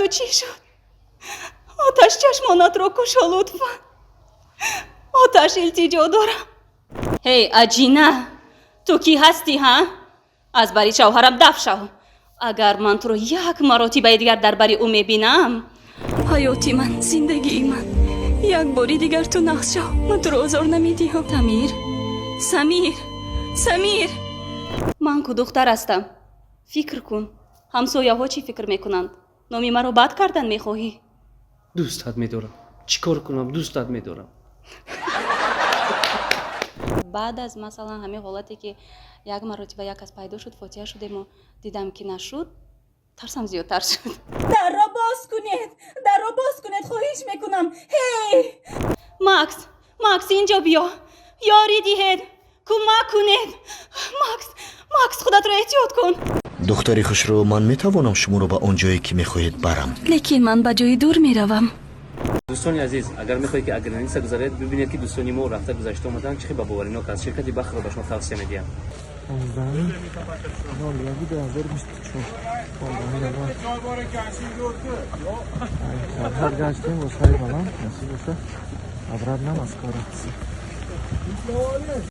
تو چی شد؟ آتش چشمانت رو کشا لطفا. آتش التجا دارم. هی اجینه، تو کی هستی ها؟ از بری شوهرم دفع شو. اگر من تو رو یک مرتبه دیگر در بری او میبینم، حیاتی من، زندگی من، یک باری دیگر تو نقص شو. من تو رو آزار نمیدیم. سمیر، من که دختر هستم. فکر کن همسایه ها چی فکر میکنند؟ نامی مرا بد کردن میخواهی؟ دوستت میدارم. چیکار کنم؟ دوستت میدارم. بعد از مثلا همه حالتی که یک مرتبه یک از پیدا شد، فاتحه شدیم و دیدم که نشد، ترسم زیادتر شد. در را باز کنید خواهش میکنم. هی ماکس اینجا بیا. یاری دهید، کمک کنید. ماکس خودت را احتیاط کن. دختری خوشرو، من میتوانم شما رو به آن جایی که میخواهید برم، لیکن من به جای دور میروم. دوستان عزیز، اگر میخواهید که اگرنیس گذارید ببینید که دوستانی ما رفته گذشته اومدن چه با باوریناک از شرکت بخر رو به شما توصیه میدیم.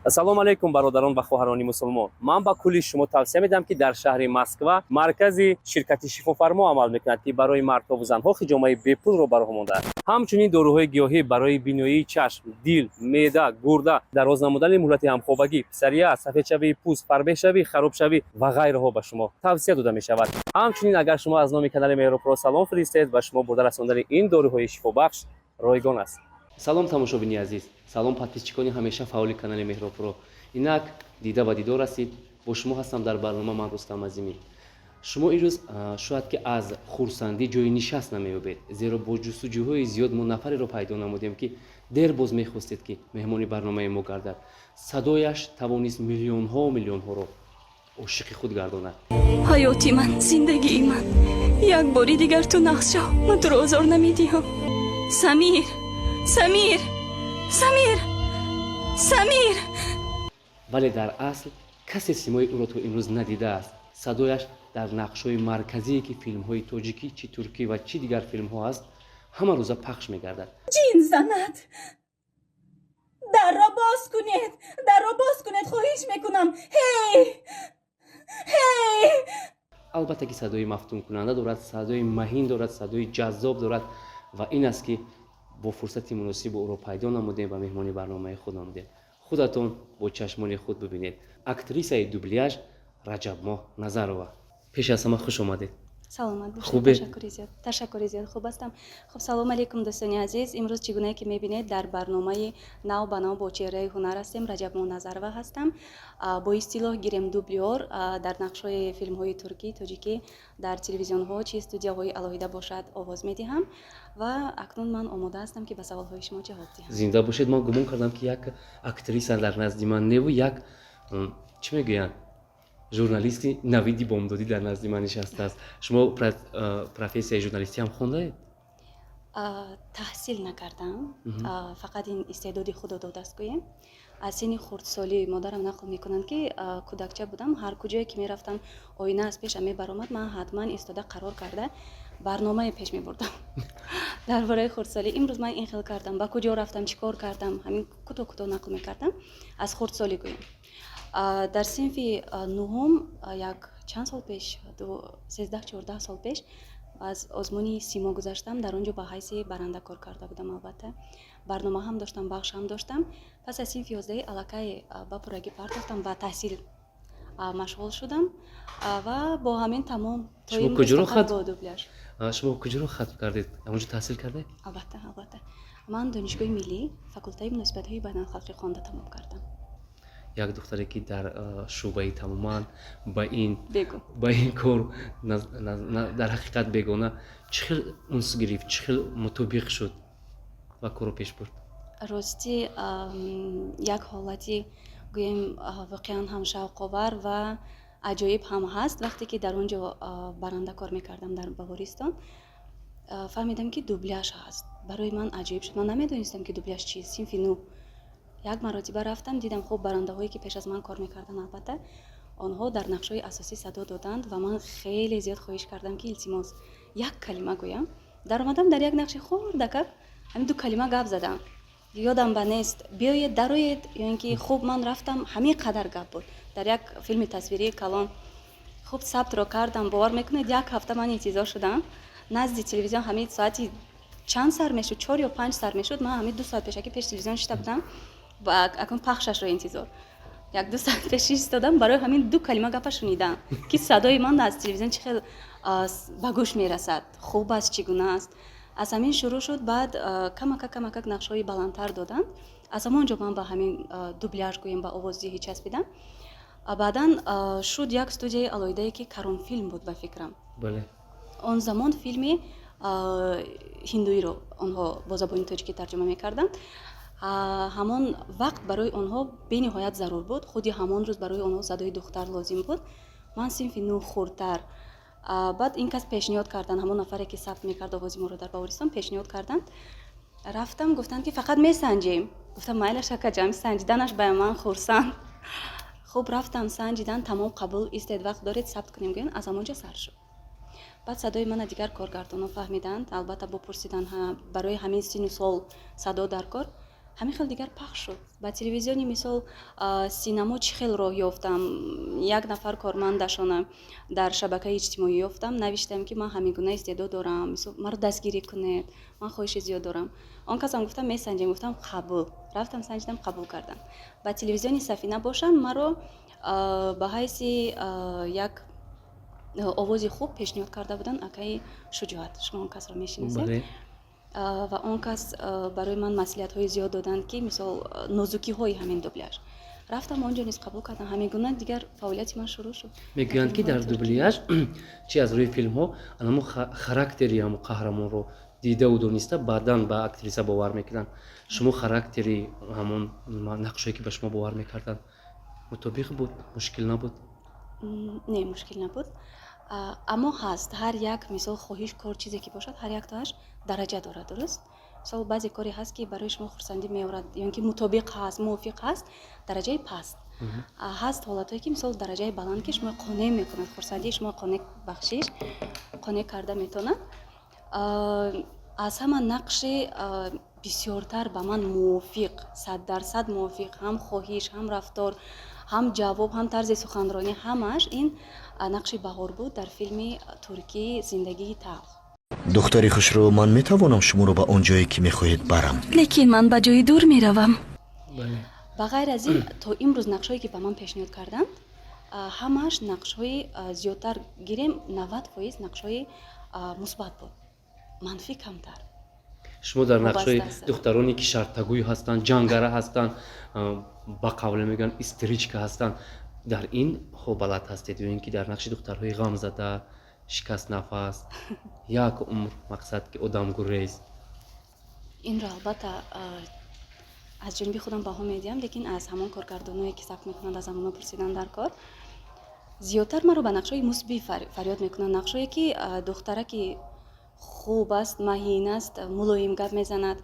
السلام علیکم برادران و خواهران مسلمان. من با کلی شما توصیه میدم که در شهر مسکو مرکزی شرکت شفافرما عمل میکند که برای مرد و زنها خجامه بپول رو براه مونده. همچنین داروهای گیاهی برای بینایی چشم، دل، معده، گرده، دراز نمودن مهلت همخوابگی، پسریه، سفید شوی پوست، فربه شوی، خراب شوی و غیره ها به شما توصیه داده می شود. همچنین اگر شما از نام کانال مهرپرو سلام فرستید و شما برده رساندن این داروهای شفابخش رایگان است. سلام تماشابینی عزیز، سلام подписчикони ҳамеша фаъоли канали меҳробро. инак дида ва дидор ҳастед. бо шумо ҳастам дар барнома. ман рустам азимӣ. шумо имрӯз шояд ки аз хурсандӣ ҷои нишаст намеёбед, зеро бо ҷустуҷӯҳои зиёд мо нафареро пайдо намудем ки дер боз мехостед ки меҳмони барномаи мо гардад. садояш тавонист миллионҳо миллионҳоро ошиқи худ гардонад. ҳаёти ман, зиндагии ман, як бори дигар ту нақс шав. ман туро озор намедиҳам. самир. вале дар асл касе симои ӯро то имрӯз надидааст. садояш дар нақшҳои марказие ки филмҳои тоҷикӣ чи туркӣ ва чи дигар филмҳо аст ҳама рӯза пахш мегардад. جین زند. در را باز کنید خواهش میکنم. هی албатта ки садои мафтункунанда дорад, садои маҳин дорад, садои ҷаззоб дорад ва ин аст ки бо фурсати муносиб ӯро пайдо намудем ва меҳмони барномаи худ намудем. худатон бо чашмони худ бибинед. актрисаи дубляж раҷабмоҳ назарова. пеш аз ҳама хуш омадед. саломат бошед. хубе? ташаккури зиёд. хуб ҳастам. хуб, салом алейкум дӯстони азиз. имрӯз чӣ гуна ки мебинед дар барномаи нав ба нав бо чеҳраи ҳунар ҳастем. раҷабмоҳ назарова ҳастам. бо истилоҳ гирем дублёр дар нақшҳои филмҳои туркӣ, тоҷикӣ, дар телевизионҳо чи студияҳои алоҳида бошад овоз медиҳам ва акнун ман омода ҳастам ки ба саволҳои шумо ҷавоб диҳам. зинда бошед. ман гумон кардам ки як актриса дар назди ман неву як чӣ мегӯянд журналисти навиди бомдодӣ дар назди ман нишастааст. шумо профессияи журналистиам хондаед? таҳсил накардам. фақат ин истеъдоди худо додааст гӯем. аз синни хурдсолӣ модарам нақл мекунанд ки кӯдакча будам, ҳар куҷое ки мерафтам оина аз пешам мебаромад, ман ҳатман истода қарор карда барномае пеш мебурдам дар бораи хурдсолӣ. имрӯз ман ин хел кардам, ба куҷо рафтам, чӣ кор кардам, ҳамин кӯтоҳ нақл мекардам аз хурдсолӣ гӯем. дар синфи нуҳум як чанд сол пеш, 13-14 сол пеш аз озмуни симо гузаштам. дар он ҷо ба ҳайси баранда кор карда будам. албатта барнома ҳам доштам, бахш ҳам доштам. пас аз синфи 11 аллакай ба пуррагӣ пардохтам, ба таҳсил машғул шудам ва бо ҳамин тамом то имрӯз бо дубляж. шумо куҷоро хатм кардед? ҳамонҷо таҳсил кардед? албатта ман донишгоҳи миллӣ факултаи муносибатҳои байналхалқӣ хонда тамом кардам. як духтаре ки дар шӯъбаи тамоман ба ин кор дар ҳақиқат бегона чӣ хел унс гирифт, чӣ хел мутобиқ шуд ва корро пеш бурд? рости як ҳолати гӯем воқеан ҳам шавқовар ва аҷоиб ҳам ҳаст. вақте ки дар он ҷо баранда кор мекардам дар баҳористон, фаҳмидам ки дубляж ҳаст. барои ман аҷоиб шуд. ман намедонистам ки дубляж чист. синфи нӯ як маротиба рафтам, дидам хуб барандаҳое ки пеш аз ман кор мекарданд, албатта онҳо дар нақшҳои асосӣ садо доданд ва ман хеле зиёд хоҳиш кардам ки илтимос як калима гӯям. Дар омадам дар як нақши хурдакак ҳамин ду калима гап задам. Ёдам ба нест биёед дароед ё ин ки хуб ман рафтам ҳамин қадар гап буд. Дар як филми тасвирии калон хуб сабтро кардам. Бовар мекунед як ҳафта ман интизор шудам. Назди телевизион ҳамин соати чанд сар мешуд, 4 ё 5 сар мешуд. Ман ҳамин 2 соат пешакӣ пеш телевизион шида будам ва акун пахшашро интизор. Як 2 соат пеш истодам барои ҳамин ду калима гапа шунидам ки садои ман аз телевизион чӣ хел ба гӯш мерасад, хуб аст, чӣ гуна аст. Аз ҳамин шурӯъ шуд. Баъд камакак нақшҳои баландтар доданд. Аз ҳамон ҷо ман ба ҳамин дубляж гӯем ба овоздиҳӣ часпидам. Баъдан шуд як студияи алоҳидае ки Каронфилм буд ба фикрам. бале. Он замон филми ҳиндуиро онҳо бо забони тоҷикӣ тарҷума мекарданд. ҳамон вақт барои онҳо бениҳоят зарур буд. худи ҳамон рӯз барои онҳо садои духтар лозим буд. Ман синфи нӯ хурдтар. Баъд ин кас пешниҳод карданд, ҳамон нафаре ки сабт мекард овози моро дар Баҳористон пешниҳод карданд. Рафтам, гуфтанд ки фақат месанҷем. Гуфтам майла шакаҷам, санҷиданаш ба ман хурсанд. хуб рафтам, санҷидан, тамом қабул, истед вақт доред сабт кунем гӯян. Аз ҳамон ҷо сар шуд. баъд садои мана дигар коргардонон фаҳмиданд. Албатта бо пурсидан барои ҳамин сину сол садо дар кор ҳамин хел дигар пахш шуд. Ба телевизиони мисол синамо чӣ хел роҳ ёфтам. Як нафар кормандашона дар шабакаи иҷтимоӣ ёфтам, навиштам ки ман ҳамин гуна истеъдод дорам, мисол маро дастгирӣ кунед, ман хоҳиши зиёд дорам. Он касам гуфтам месанҷем, гуфтам қабул. Рафтам санҷидам, қабул кардам. Ба телевизиони Сафина бошам маро ба ҳайси як овози хуб пешниҳод карда буданд акаи Шуҷоат. Шумо он касро мешиносед? Ва он кас барои ман маслиҳатҳои зиёд доданд ки мисол нозукиҳои ҳамин дубляж. Рафтам онҷо низ қабул кардам. Ҳамин гуна дигар фаъолияти ман шурӯъ шуд. мегӯянд ки дар дубляж чи аз рӯи филмҳо анамо характери ҳамо қаҳрамонро дида ва дониста баъдан ба актриса бовар мекунанд. шумо характери ҳамон нақшое ки ба шумо бовар мекарданд мутобиқ буд, мушкил набуд? Не, мушкил набуд. Аммо ҳаст ҳар як мисол хоҳиш кор чизе ки бошад ҳар яктоаш дараҷа дорад, дуруст? Мисол баъзе кори ҳаст ки барои шумо хурсандӣ меорад ё ин ки мутобиқ ҳаст, мувофиқ ҳаст, дараҷаи паст. ҳаст ҳолатҳое ки мисол дараҷаи баланд ки шумо қонеъ мекунад, хурсандии шумо қонеъ бахшиш, қонеъ карда метавонад. Аз ҳама нақши бисёртар ба ман мувофиқ, 100% мувофиқ, ҳам хоҳиш, ҳам рафтор, ҳам ҷавоб, ҳам тарзи суханронӣ, ҳамааш ин нақши Баҳор буд дар филми туркии Зиндагии талх. духтари хушрӯ, ман метавонам шуморо ба он ҷое ки мехоҳед барам? Лекин ман ба ҷои дур меравам. бале. ба ғайр аз ин то имрӯз нақшҳое ки ба ман пешниҳод карданд ҳамааш нақшҳои зиёдтар гирем 90% нақшҳои мусбат буд, манфӣ камтар. шумо дар нақшҳои духтароне ки шартагӯй ҳастанд, ҷангара ҳастанд, ба қавле мегӯянд истеричка ҳастанд, дар ин балад ҳастед ё ин ки дар нақши духтарҳои ғамзада, шикаст нафас, як умр мақсад ки одамгурез? Инро албатта аз ҷониби худам баҳо медиҳам, лекин аз ҳамон коргардоное ки сабт мекунанд аз ҳамона пурсидан дар кор зиёдтар маро ба нақшҳои мусбӣ фарёд мекунанд. нақшҳое ки духтараки хуб аст, маҳин аст, мулоим гап мезанад.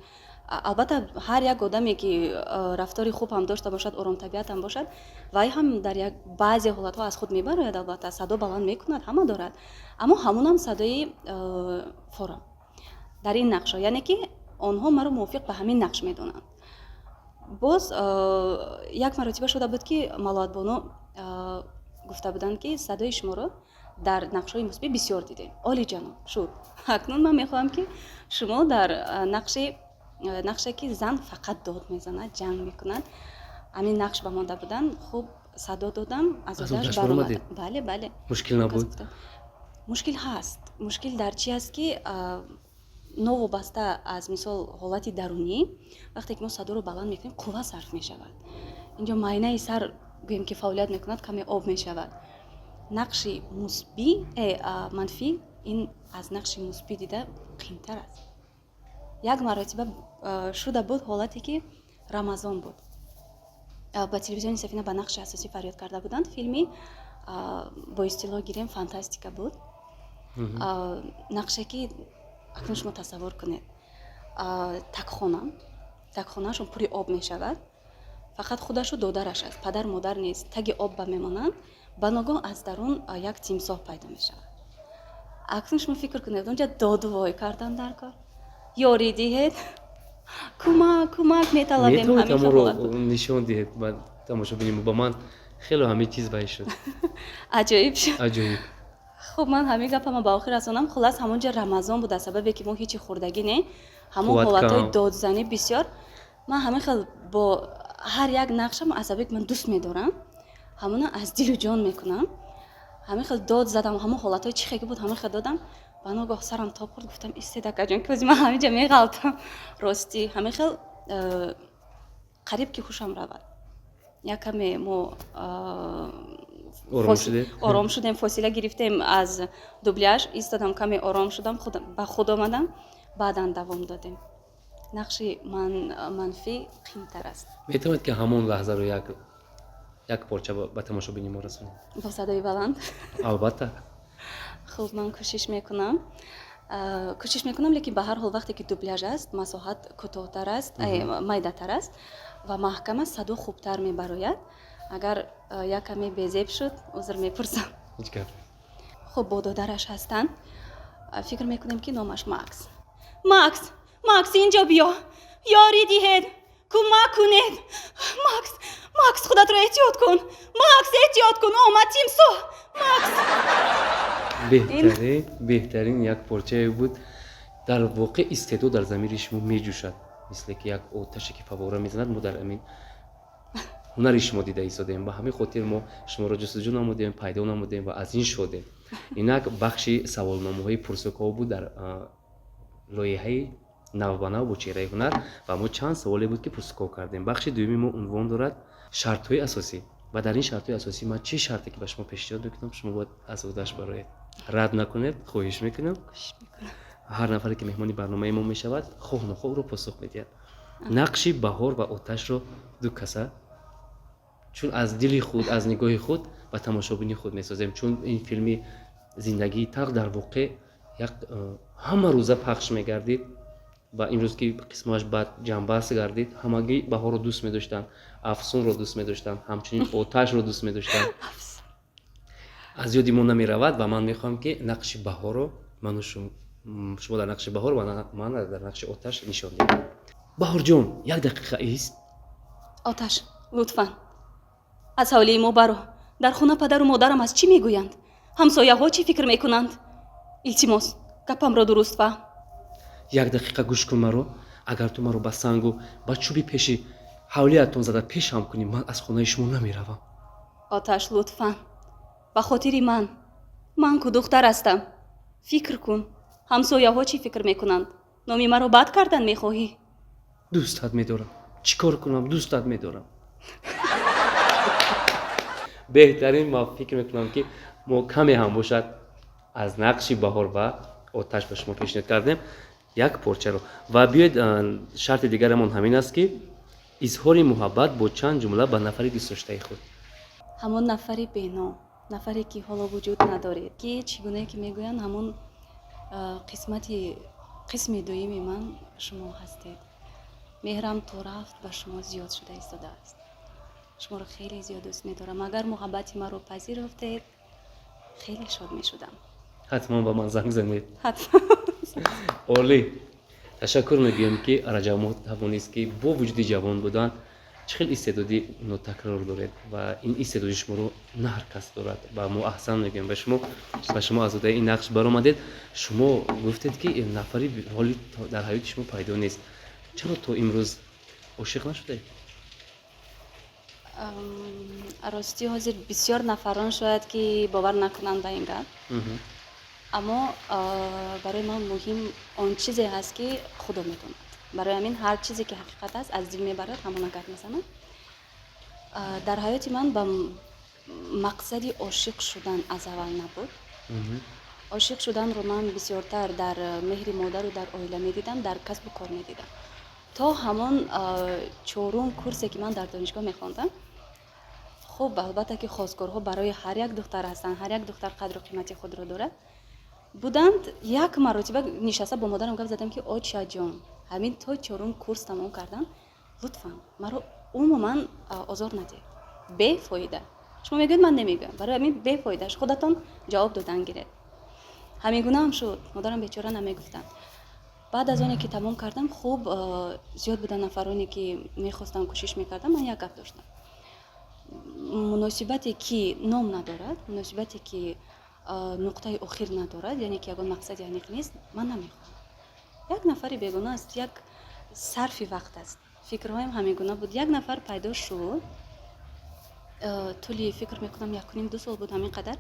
албатта ҳар як одаме ки рафтори хуб ҳам дошта бошад, оромтабиат ҳам бошад, вай ҳам дар як баъзе ҳолатҳо аз худ мебарояд, албатта садо баланд мекунад, ҳама дорад, аммо ҳамонам садои форам дар ин нақшҳо, яъне ки онҳо маро мувофиқ ба ҳамин нақш медонанд. боз як маротиба шуда буд ки малоатбоно гуфта буданд ки садои шуморо дар нақшҳои мусбӣ бисёр дидем. Олиҷаноб, шуд. Акнун ман мехоҳам ки шумо дар нақше ки зан фақат дод мезанад, ҷанг мекунад, ҳамин нақш ба мон доданд. хуб садо додам, аз одаш баромадам. бале бале. мушкил набуд? мушкил ҳаст. мушкил дар чи аст ки новобаста аз мисол ҳолати дарунӣ вақте ки мо садоро баланд мекунем қувва сарф мешавад. инҷо майнаи сар гӯем ки фаъолият мекунад, каме об мешавад. нақши мусбӣ манфӣ ин аз нақши мусбӣ дида қимтар аст. як маротиба шуда буд ҳолате ки Рамазон буд. ба телевизиони Сафина ба нақши асосӣ фарёд карда буданд. филми бо истилоҳ гирем фантастика буд. нақше ки акнун шумо тасаввур кунед, такхонаашон пури об мешавад, фақат худашу додараш аст, падар модар нест, таги об ба мемонанд, ба ногоҳ аз дарун як тимсоҳ пайдо мешавад. акнун шумо фикр кунед онҷа додвой кардан дар кор ёрӣ диҳед кӯмак металабем метавонед ҳамин аморо ҳолат нишон диҳед ба тамошобинӣ ба ман хеле ҳамин чиз баҳис шуд аҷоиб шуд аҷоиб хуб ман ҳамин гапама ба охир расонам хулас ҳамонҷа рамазон буда сабабе ки мо ҳичи хӯрдагӣ не ҳамон Қувват ҳолатҳои кам. додзанӣ бисёр ман ҳамин хел бо ҳар як нақшам асабе ки ман дӯст медорам ҳамона аз дилу ҷон мекунам ҳамин хел дод задам ҳамон ҳолатҳои чӣ хеки буд ҳамин хел додам ба ногоҳ сарам тоб хӯрд гуфтам истедакаҷон ки ози ман ҳаминҷа меғалтам ростӣ ҳамин хел қариб ки ҳушам равад якаме мо ором шудед ором шудем фосила гирифтем аз дубляж истодам каме ором шудам ба худ омадам баъдан давом додем нақши манфӣ қимтар аст метавонед ки ҳамон лаҳзаро як порча ба тамошобини мо расонед бо садои баланд албатта хуб ман кӯшиш мекунам лекин ба ҳар ҳол вақте ки дубляж аст масоҳат кӯтоҳтар аст майдатар аст ва маҳкам аст садо хубтар мебарояд агар як каме безеб шуд узр мепурсам ҳеҷ гап хуб бо додараш ҳастанд фикр мекунем ки номаш макс инҷо биё ёрӣ диҳед кӯмак кунед макс худатро эҳтиёт кун омад тимсоҳ макс беҳтарин як порчае буд дар воқеъ истеъдод дар замири шумо меҷӯшад мисле ки як оташе ки фаввора мезанад мо дар амин ҳунари шумо дида истодаем ба ҳамин хотир мо шуморо ҷустуҷӯ намудем пайдо намудем ва аз ин шодем инак бахши саволномаҳои пурсуҳо буд дар лоиҳаи навбанав бо чеҳраи ҳунар ва мо чанд саволе буд ки пурсуҳо кардем бахши дуюми мо унвон дорад шартҳои асосӣ ва дар ин шартҳои асосӣ ман чӣ шарте ки ба шумо пешниҳод мекунам шумо бояд аз удаш бароед рад накунед хоҳиш мекунам ҳар нафаре ки меҳмони барномаи мо мешавад хоҳ нохоҳ ӯро посух медиҳад нақши баҳор ва оташро ду каса чун аз дили худ аз нигоҳи худ ба тамошобини худ месозем чун ин филми зиндагии талх дар воқеъ як ҳама рӯза пахш мегардид ва имрӯз ки қисмаш бад ҷанбаҳс гардид ҳамагӣ баҳорро дӯст медоштанд афсунро дӯст медоштанд ҳамчунин оташро дӯст медоштанд аз ёди мо намеравад ва ман мехоҳам ки нақши баҳорро ману шумо дар нақши баҳор ва ман дар нақши оташ нишон диҳем баҳорҷон як дақиқа ист оташ лутфан аз ҳавлии мо баро дар хона падару модарам аз чӣ мегӯянд ҳамсояҳо чӣ фикр мекунанд илтимос гапамро дуруст фаҳм як дақиқа гӯш кун маро агар ту маро ба сангу ба чӯби пеши ҳавлиятон зада пешам кунӣ ман аз хонаи шумо намеравам оташ лутфан ба хотири ман ку духтар ҳастам фикр кун ҳамсояҳо чӣ фикр мекунанд номи маро бад кардан мехоҳӣ дӯстат медорам чӣ кор кунам дӯстат медорам беҳтарин ман фикр мекунам ки мо каме ҳам бошад аз нақши баҳор ва оташ ба шумо пешниҳод кардем як порчаро ва биёед шарти дигарамон ҳамин аст ки изҳори муҳаббат бо чанд ҷумла ба нафари дӯстдоштаи худ ҳамон нафари бено нафаре ки ҳоло вуҷуд надоред ки чӣ гуне ки мегӯянд ҳамон қисми дуюми ман шумо ҳастед меҳрам то рафт ба шумо зиёд шуда истодааст шуморо хеле зиёд дӯст медорам агар муҳаббати маро пазируфтед хеле шод мешудам ҳатман ба ман занг занед ҳатман олӣ ташаккур мегӯям ки раҷаб мо тавонист ки бо вуҷуди ҷавон будан чӣ хел истеъдоди нотакрор доред ва ин истеъдоди шуморо на ҳар кас дорад ва мо аҳсан мегӯям ба шумо аз удаи ин нақш баромадед шумо гуфтед ки нафари ҳоли дар ҳаёти шумо пайдо нест чаро то имрӯз ошиқ нашудаед ростӣ ҳозир бисёр нафарон шояд ки бовар накунанд ба ин гап аммо барои ман муҳим он чизе ҳаст ки худо медонад барои ҳамин ҳар чизе ки ҳақиқат аст аз дил мебарад ҳамона гап мезанам дар ҳаёти ман ба мақсади ошиқ шудан аз аввал набуд ошиқ шуданро ман бисёртар дар меҳри модару дар оила медидам дар касбу кор медидам то ҳамон 4 курсе ки ман дар донишгоҳ мехондам хуб албатта ки хостгорҳо барои ҳар як духтар ҳастанд ҳар як духтар қадру қимати худро дорад буданд як маротиба нишаста бо модарам гап задам ки очаҷон ҳамин то 4 курс тамом кардан лутфан маро умуман озор надиҳ бефоида шумо мегӯед ман намегӯям барои ҳамин бефоидаш худатон ҷавоб додан гиред ҳамин гуна ҳам шуд. модарам бечора намегуфтанд. баъд аз оне ки тамом кардам, хуб зиёд буда нафароне ки мехостам кӯшиш мекардам. ман як гап доштам. муносибате ки ном надорад, муносибате ки нуқтаи охир надорад, яъне ки ягон мақсади аниқ нест, ман намехоҳам. як нафари бегона аст, як сарфи вақт аст. фикрҳоям ҳамин гуна буд. як нафар пайдо шуд. тӯли фикр мекунам 1.5-2 сол буд ҳамин қадар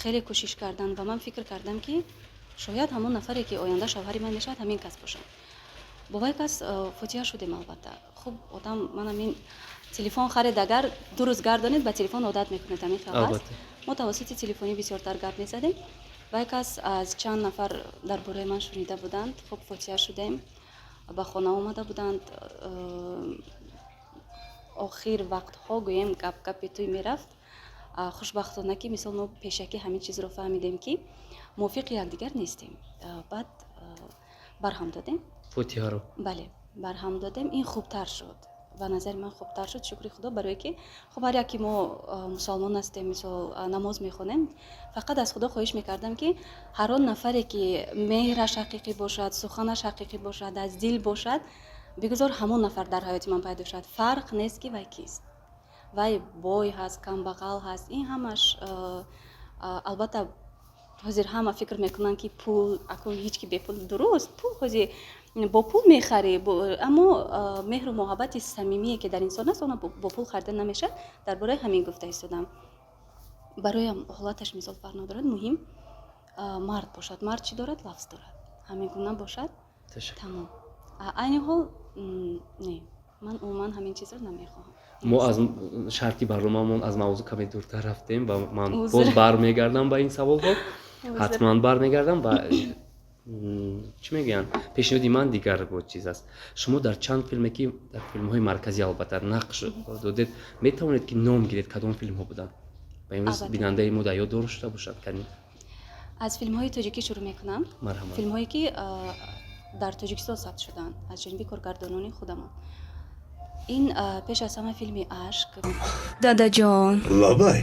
хеле кӯшиш кардан ва ман фикр кардам ки шояд ҳамон нафаре ки оянда шавҳари ман мешавад ҳамин кас бошад. бо вай кас фотиҳа шудем албатта. хуб одам ман ҳамин телефон харед, агар 2 рӯз гардонед ба телефон одат мекунед, ҳамин хел аст. мо тавассути телефонӣ бисёртар гап мезадем. вай кас аз чанд нафар дар бораи ман шунида буданд. хуб фотиҳа шудем, ба хона омада буданд. охир вақтҳо гӯем гапи тӯй мерафт. хушбахтона ки мисол мо пешакӣ ҳамин чизро фаҳмидем ки мувофиқи якдигар нестем. баъд барҳам додем фотиҳаро. бале, барҳам додем. ин хубтар шуд. ба назари ман хубтар шуд. шукри худо, барое ки хуб ҳар яке мо мусулмон ҳастем, мисол намоз мехонем. фақат аз худо хоҳиш мекардам ки ҳар он нафаре ки меҳраш ҳақиқӣ бошад, суханаш ҳақиқӣ бошад, аз дил бошад, бигузор ҳамон нафар дар ҳаёти ман пайдо шад. фарқ нест ки вай кист. вай бой ҳаст, камбағал ҳаст. ин ҳамаш албатта ҳозир ҳама фикр мекунанд ки пул, акун ҳеҷ ки бепул. дуруст, пул ҳозир бо пул мехарӣ, аммо меҳру муҳаббати самимие ки дар инсон аст, он бо пул харида намешавад. дар бораи ҳамин гуфта истодам. бароям ҳолаташ мисол фарқ надорад, муҳим мард бошад. мард чӣ дорад? лафз дорад. ҳамин гуна бошад, тамом. айни ҳол не, ман умуман ҳамин чизро намехоҳам. мо аз шарти барномамон аз мавзӯъ каме дуртар рафтем ва ман боз бармегардам ба ин саволҳо. ҳатман бармегардам ба чӣ мегӯянд, пешниҳоди ман дигар бо чиз аст. шумо дар чанд филме ки дар филмҳои марказӣ албатта нақш додед, метавонед ки ном гиред кадом филмҳо буданд? ба имрӯз бинандаи мо дар ёд дошта бошад кани. аз филмҳои тоҷикӣ шурӯъ мекунам. марҳамат. филмҳое ки дар тоҷикистон сабт шуданд аз ҷониби коргардонони худамон. ин пеш аз ҳама филми ашк. дадаҷон,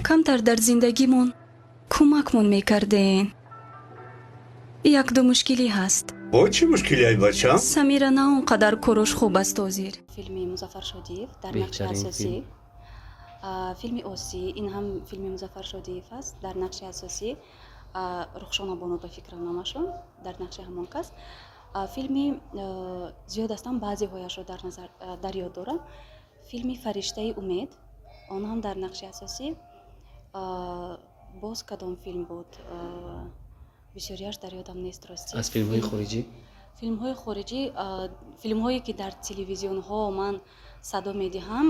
камтар дар зиндагимон кӯмакмон мекарден. якду мушкилӣ ҳаст. чӣ мушкилӣ ай бачам? самира на он қадар корош хуб аст ҳозир. филми Музаффар Шодиев дар нақши асосӣ. филми Осӣ, ин ҳам филми Музаффар Шодиев аст дар нақши асосӣ. рухшона боно ба фикрам номашон дар нақши ҳамон кас. филми зиёд астам баъзеҳояшро дар ёд дорам. филми Фариштаи умед, он ҳам дар нақши асосӣ. боз кадом филм буд? бисёриаш дар ёдам нест рости. аз филмҳои хориҷӣ? филмҳои хориҷӣ, филмҳое ки дар телевизионҳо ман садо медиҳам,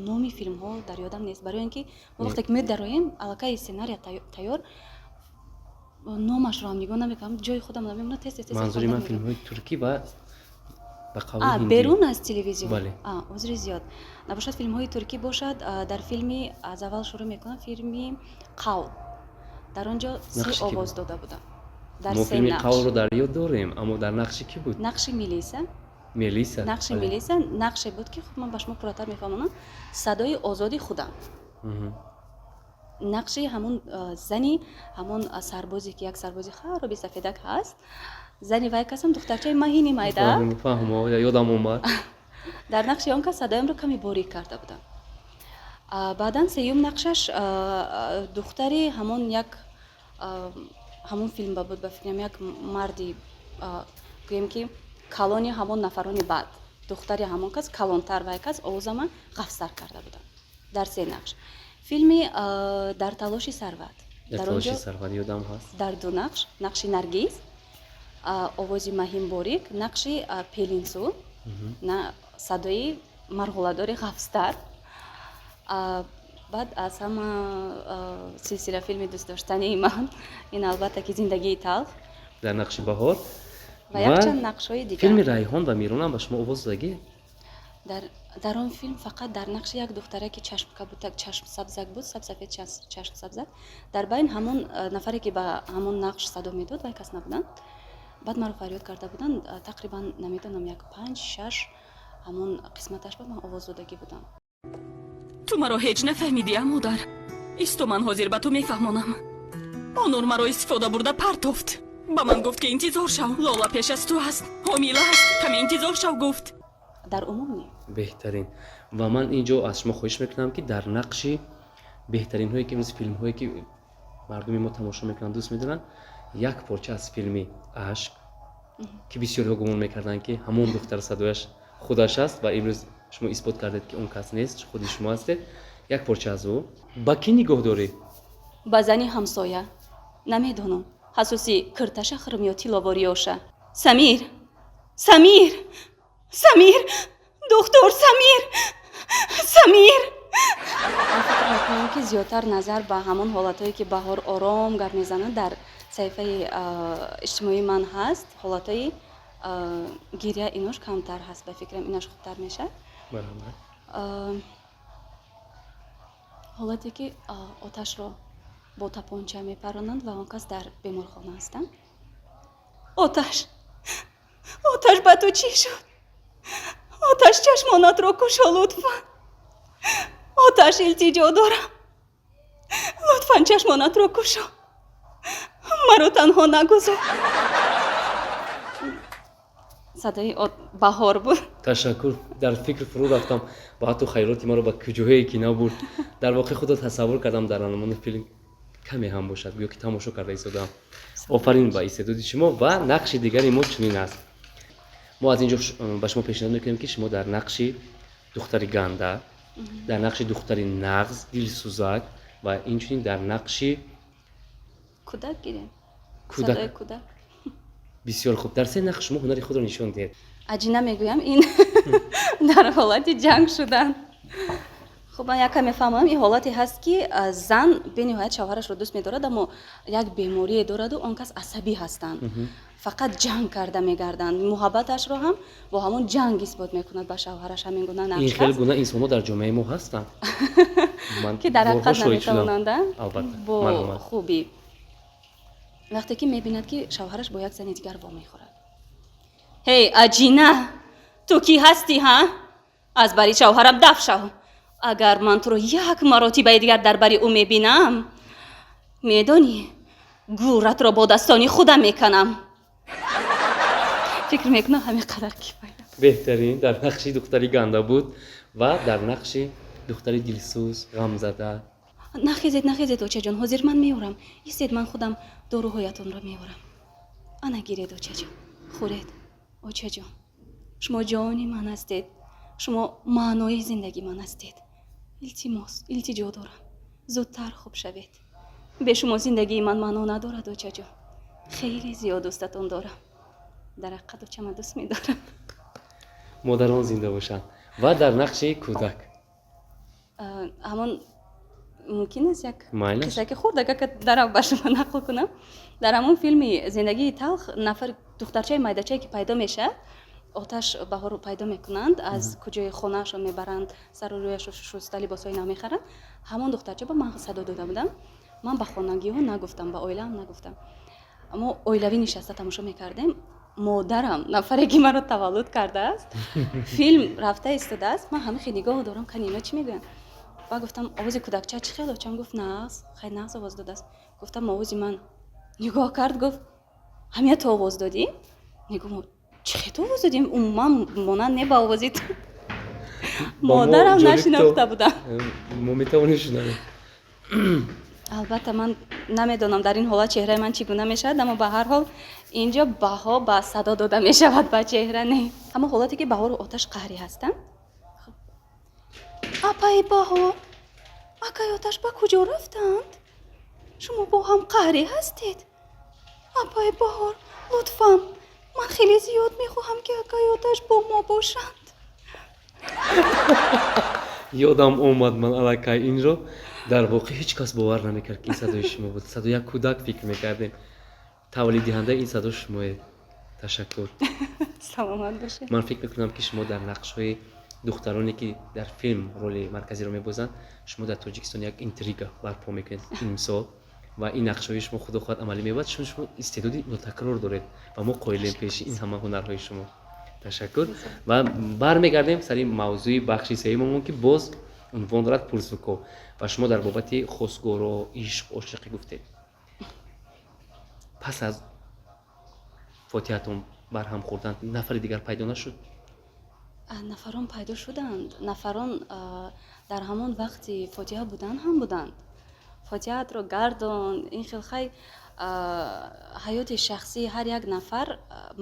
номи филмҳо дар ёдам нест. барои ин ки мо вақте ки медароем аллакай сценария тайёр, номашро ҳам нигоҳ намекунам, ҷои худам намемонад. тез манзури ман филмҳои туркӣ ва ба қавли ҳиндӣ. берун аз телевизион. бале. узри зиёд набошад. филмҳои туркӣ бошад. дар филми аз аввал шурӯъ мекунам. филми Қавл, дар он ҷо се овоз дода будам. дар мо се филми нақш. Қавлро дар ёд дорем, аммо дар нақши кӣ буд? нақши Мелиса. нақши бале. Мелиса нақше буд ки хуб ман ба шумо пурратар мефаҳмонам. садои озоди худам. нақши ҳамон зани, ҳамон сарбозе ки як сарбози хароби сафедак ҳаст. зани вай касам духтарчаи маҳини майда. фаҳмо, ёдам омад. дар нақши он кас садоямро каме борик карда будам. баъдан сеюм нақшаш духтари ҳамон як ҳамон филм ба буд ба фикрам як марди гӯем ки калони ҳамон нафарони баъд. духтари ҳамон кас калонтар, вай кас овозама ғафстар карда будам. дар се нақш. филми дар талоши сарват. дар талоши сарват ёдам ҳаст. дар ду нақш. нақши Наргиз, овози Маҳин Борик, нақши Пелинсу, садои марҳуладори ғафстар. баъд аз ҳама силсила филми дӯстдоштании ман, ин албатта ки Зиндагии талх дар нақши Баҳор ва якчанд нақшҳои дигар. филми Райҳон ва Миронам ба шумо овоз додагӣ? дар он филм фақат дар нақши як духтара ки чашм кабутак, чашм сабзак буд, сабсафед чашм сабзак. дар байн ҳамон нафаре ки ба ҳамон нақш садо медод, вай кас набуданд. баъд маро фарёд карда буданд. тақрибан намедонам як 5-6 ҳамон қисматаш ба ман овоз додагӣ будам. ту маро ҳеҷ нафаҳмидия модар. исто ман ҳозир ба ту мефаҳмонам. онур маро истифода бурда партофт. ба ман гуфт ки интизор шав. Лола пеш аз ту аст. ҳомила аст. каме интизор шав гуфт. дар умум не. беҳтарин. Ва ман инҷо аз шумо хоҳиш мекунам ки дар нақши беҳтаринҳое ки имрӯз филмҳое ки мардуми мо тамошо мекунанд дӯст медоранд, як порча аз филми ашк ки бисёриҳо гумон мекарданд ки ҳамон духтар садояш худаш аст ва имрӯз шумо исбот кардед ки он кас нест, худи шумо ҳастед. Як порча аз ӯ. Ба кӣ нигоҳ доред? ба зани ҳамсоя намедонам ҳасоси кирташа хирм ё тиловориёша. Самир, Самир, Самир, духтур Самир, Самир. Ман фикр мекунам ки зиёдтар назар ба ҳамон ҳолатҳое ки Баҳор ором гап мезанад дар саҳифаи иҷтимоии ман ҳаст. Ҳолатҳои гиря инош камтар ҳаст. Ба фикрам инаш хубтар мешавад. ҳолате ки оташро бо тапонча мепаронанд ва он кас дар беморхона ҳастанд. Оташ, оташ ба ту чӣ шуд? Оташ чашмонатро кушо лутфан. Оташ илтиҷо дорам. Лутфан чашмонатро кушо. маро танҳо нагузор. садои Баҳор буд. ташаккур. дар фикр фурӯ рафтам ба ҳатто хайроти маро ба куҷоҳое ки набурд. дар воқеъ худро тасаввур кардам дар аномони филм каме ҳам бошад, гӯё ки тамошо карда истодаам. офарин ба истеъдоди шумо. ва нақши дигари мо чунин аст. мо аз инҷо ба шумо пешниҳод мекунем ки шумо дар нақши духтари ганда, дар нақши духтари нағз, дилсӯзак ва инчунин дар нақши кӯдак гирем. Кӯдак. Садои кӯдак. бисёр хуб. дар се нақш шумо ҳунари худро нишон диҳед. аҷина мегӯям ин дар ҳолати ҷанг шудан. хуб ман яка мефаҳмам ин ҳолате ҳаст ки зан бениҳоят шавҳарашро дӯст медорад, аммо як беморие дораду он кас асабӣ ҳастанд. фақат ҷанг карда мегарданд. муҳаббаташро ҳам бо ҳамон ҷанг исбот мекунад ба шавҳараш. ҳамин гуна ин нақш хел ҳаст гуна инсонҳо дар ҷомеаи мо ҳастанд. Ман ки дар борҳо ҳақиқат шоҳид шудам. наметавонанда Албатта. бо Маълумат. хубӣ вақте ки мебинад ки шавҳараш бо як зани дигар вомехӯрад. ҳей аҷина, ту кӣ ҳастӣ ҳа? аз бари шавҳарам даф шав. агар ман туро як маротибаи дигар дар бари ӯ мебинам, медонӣ гӯратро бодастони худам меканам. фикр мекунам ҳамин қадар кифоят. беҳтарин. дар нақши духтари ганда буд ва дар нақши духтари дилсӯз, ғамзада. нахезед очаҷон, ҳозир ман меорам. истед ман худам доруҳоятонро меорам. ана гиред очаҷон, хӯред. очаҷон, шумо ҷони ман ҳастед. шумо маънои зиндагии ман ҳастед. илтимос, илтиҷо дорам. зудтар хуб шавед. бе шумо зиндагии ман маъно надорад очаҷон. хеле зиёд дӯстатон дорам. дар ҳақиқат очама дӯст медорам. модарон зинда бошанд. ва дар нақши кӯдак. ҳамон мумкин аст як Майнаш. қиссаки хурдака дарам ба шумо нақл кунам. дар ҳамон филми зиндагии талх нафар духтарчаи майдачае ки пайдо мешавад, оташ Баҳорро пайдо мекунанд, аз куҷои хонаашро мебаранд, сару рӯяшро шуста, либосҳои нав мехаранд. ҳамон духтарча ба ман садо дода будам. ман ба хонагиҳо нагуфтам, ба оилаам нагуфтам. аммо оилавӣ нишаста тамошо мекардем. модарам нафаре ки маро таваллуд кардааст, филм рафта истодааст. ман ҳамихи нигоҳ дорам, кани ино чӣ мегӯянд. ба гуфтам овози кӯдакча чӣ хел? очам гуфт нағз, хеле нағз овоз додааст. гуфтам овози ман. нигоҳ кард, гуфт ҳамия ту овоз додӣ? мегӯм чӣ хел ту овоз додӣ? умуман монанд не ба овози ту. модарам нашинохта будам. мо метавонем шунавем. албатта ман намедонам дар ин ҳолат чеҳраи ман чӣ гуна мешавад, аммо ба ҳар ҳол инҷо баҳо ба садо дода мешавад, ба чеҳра не. аммо ҳолате ки Баҳору Оташ қаҳрӣ ҳастанд. апаи Баҳор, акаи Оташ ба куҷо рафтанд? шумо бо ҳам қаҳрӣ ҳастед? апаи Баҳор, лутфан, ман хеле зиёд мехоҳам ки акаи Оташ бо мо бошанд. ёдам омад ман аллакай инро. дар воқеъ ҳеҷ кас бовар намекард ки ин садои шумо буд. садои як кӯдак фикр мекардем. тавлиддиҳандаи ин садо шумоед. ташаккур. саломат бошед. ман фикр мекунам ки шумо дар нақшҳои духтароне ки дар филм роли марказиро мебозанд, шумо дар Тоҷикистон як интрига барпо мекунед имсол ва ин нақшҳои шумо худохоҳад амалӣ меёбад. шумо истеъдоди нотакрор доред ва мо қоилем пеши ин ҳама ҳунарҳои шумо. ташаккур. ва бармегардем сари мавзӯи бахши сеюммон ки боз унвон дорад пурсукҳо ва шумо дар бобати хосгоро, ишқ, ошиқӣ гуфтед. пас аз фотиҳатон барҳам хӯрданд, нафари дигар пайдо нашуд? нафарон пайдо шуданд. Нафарон дар ҳамон вақти фотиҳа буданд ҳам буданд. фотиҳатро гардон, ин хел хай ҳаёти шахсии ҳар як нафар,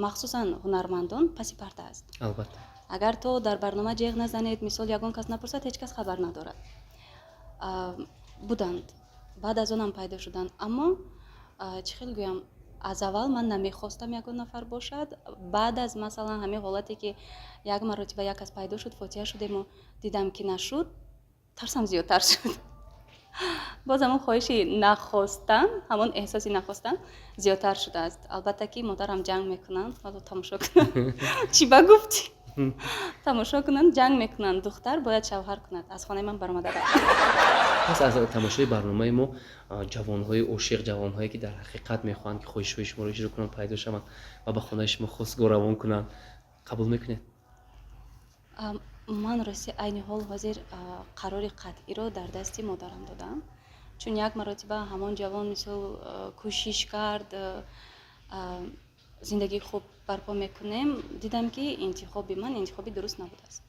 махсусан ҳунармандон паси парда аст. Албатта. агар то дар барнома ҷеғ назанед, мисол ягон кас напурсад, ҳеҷ кас хабар надорад. Буданд, баъд аз онам пайдо шуданд, аммо чӣ хел гӯям, аз аввал ман намехостам ягон нафар бошад. баъд аз масалан ҳамин ҳолате ки як маротиба як кас пайдо шуд, фотиҳа шудему дидам ки нашуд, тарсам зиёдтар шуд. боз ҳамон хоҳиши нахостан, ҳамон эҳсоси нахостан зиёдтар шудааст. албатта ки модарам ҷанг мекунанд, вало тамошо кунанд. чӣ ба гуфти? тамошо кунанд, ҷанг мекунанд. духтар бояд шавҳар кунад. аз хонаи ман баромада рафт. пас аз тамошои барномаи мо ҷавонҳои ошиқ, ҷавонҳое ки дар ҳақиқат мехоҳанд ки хоҳишҳои шуморо иҷро кунанд, пайдо шаванд ва ба хонаи шумо хостгор равон кунанд, қабул мекунед? ман рости айни ҳол ҳозир қарори қатъиро дар дасти модарам додам, чун як маротиба ҳамон ҷавон мисол кӯшиш кард, зиндагии хуб барпо мекунем, дидам ки интихоби ман интихоби дуруст набудааст.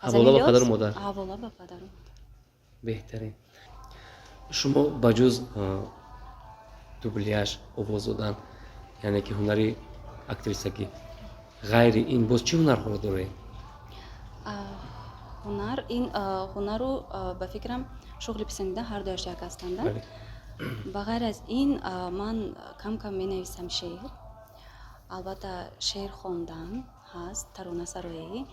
ҳавола ба падару модар. ҳавола ба падару модар. беҳтарин. шумо ба ҷуз дубляж, овоз додан, яъне ки ҳунари актрисагӣ, ғайри ин боз чӣ ҳунарҳоро доред? ҳунар, ин ҳунару ба фикрам шуғли писандида ҳар дуяш як ҳастанда. ба ғайр аз ин ман кам кам менависам шеър. албатта шеър хондан ҳаст, таронасароӣ,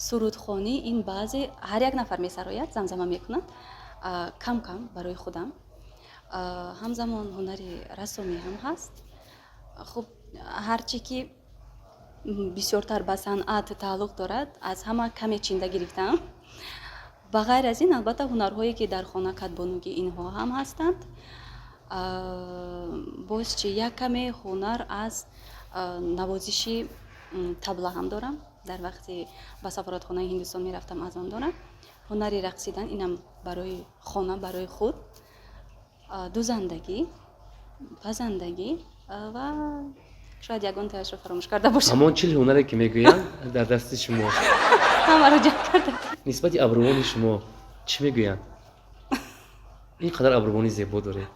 сурудхонӣ, ин баъзе ҳар як нафар месарояд, замзама мекунад, кам кам барои худам. ҳамзамон ҳунари рассомӣ ҳам ҳаст. хуб ҳарчи ки бисёртар ба санъат тааллуқ дорад, аз ҳама каме чинда гирифтаам. ба ғайр аз ин албатта ҳунарҳое ки дар хона катбонугӣ инҳо ҳам ҳастанд. боз чи як каме ҳунар аз навозиши табла ҳам дорам. дар вақти ба сафоратхонаи Ҳиндустон мерафтам, аз он дорам. ҳунари рақсидан, инам барои хона, барои худ. дузандагӣ, пазандагӣ ва шояд ягон таашро фаромӯш карда бошам. ҳамон чил ҳунаре ки мегӯянд дар дасти шумо. ҳамаро ҷамъ карда. нисбати абрувони шумо чӣ мегӯянд? ин қадар абрувони зебо доред.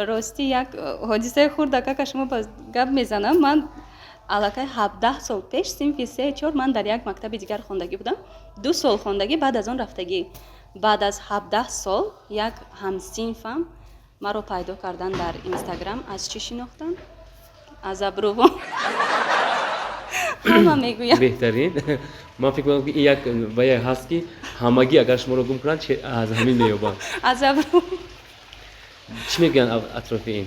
рости як ҳодисаи хурдака шумо ба гап мезанам. ман аллакай 17 сол пеш синфи 3-4 ман дар як мактаби дигар хондагӣ будам. 2 сол хондагӣ, баъд аз он рафтагӣ. баъд аз 17 сол як ҳамсинфам маро пайдо кардан дар Инстаграм. аз чӣ шинохтанд? аз абрувон. ҳама мегӯям. беҳтарин. ман фикр мекунам ки ин як вая ҳаст ки ҳамагӣ агар шуморо гум кунанд аз ҳамин меёбанд. аз абрувон. чӣ мегӯянд атрофи ин?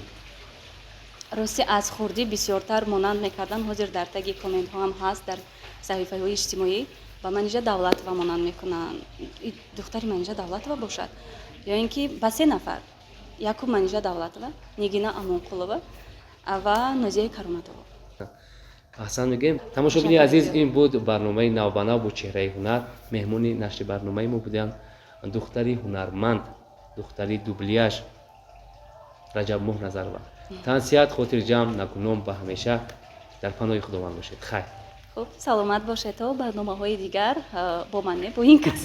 рости аз хурдӣ бисёртар монанд мекардан. ҳозир дар таги комментҳо ҳам ҳаст, дар саҳифаҳои иҷтимоӣ ба Манижа Давлатова монанд мекунанд. духтари Манижа Давлатова бошад, ё ин ки ба 3 нафар, якум Манижа Давлатова, Нигина Амонқулова ва Нозияи Кароматова. аҳсан мегӯем. тамошобини азиз, ин буд барномаи навбанав бо чеҳраи ҳунар. меҳмони нашри барномаи мо буданд духтари ҳунарманд, духтари дубляж Раҷабмоҳ Назарова. тансиҳат, хотирҷамъ, нагуном ба ҳамеша дар паноҳи худованд бошед. хайр. хуб, саломат бошед то барномаҳои дигар бо ман бо ин кас.